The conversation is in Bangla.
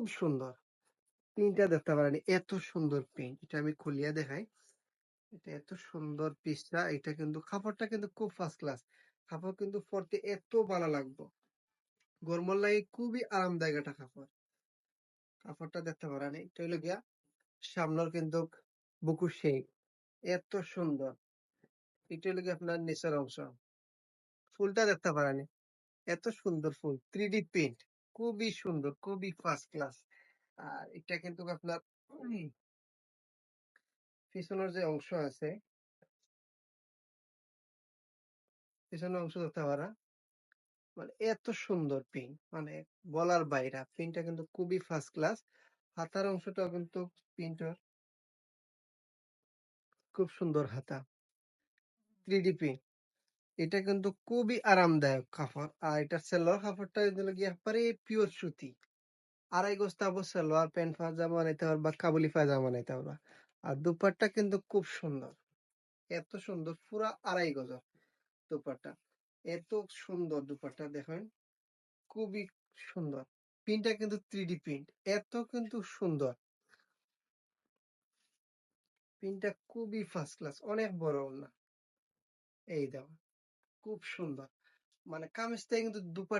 খুব সুন্দর। প্রিন্টটা দেখতে পারেন, এত সুন্দর প্রিন্ট। এটা আমি খুলিয়া দেখাই। এটা এত সুন্দর পিসটা। এটা কিন্তু কাপড়টা কিন্তু খুব ফার্স্ট ক্লাস। কাপড় কিন্তু পরতে এত ভালো লাগবে। গরমের লাগে খুবই আরামদায়ক একটা কাপড়। কাপড়টা দেখতে পারেন, এটা হলো গিয়া সামনের কিন্তু বুকুর শেপ এত সুন্দর। এটা হলো গিয়ে আপনার নিচের অংশ। ফুলটা দেখতে পারেন, এত সুন্দর ফুল, 3D প্রিন্ট, খুবই সুন্দর, খুবই ফার্স্ট ক্লাস। আর এটা কিন্তু আপনার পিছনের যে অংশ আছে, পিছনের অংশ দেখতে পারা, মানে এত সুন্দর প্রিন্ট, মানে বলার বাইরে। প্রিন্টটা কিন্তু খুবই ফার্স্ট ক্লাস। হাতার অংশটাও কিন্তু প্রিন্টার খুব সুন্দর হাতা, 3D প্রিন্ট। এটা কিন্তু খুবই আরামদায়ক কাপড়। আর এটা সেলোয়ার কাপড়টা হলো গিয়ে একবারে পিওর সুতি। 2.5 গজ কাপড় সালোয়ার প্যান্ট পায়জামা বানাইতে পারবা, কাবুলি পায়জামা বানাইতে পারবা। আর দুপাট্টা কিন্তু খুব সুন্দর, এত সুন্দর, পুরা 2.5 গজ দুপাট্টা। এত সুন্দর দুপাট্টা দেখেন, খুবই সুন্দর। প্রিন্টটা কিন্তু 3D প্রিন্ট, এত কিন্তু সুন্দর। প্রিন্টটা খুবই ফার্স্ট ক্লাস, অনেক বড় ওড়না। এই দেখো, খুব সুন্দর। মানে কামিজটা কিন্তু দুপাট্টা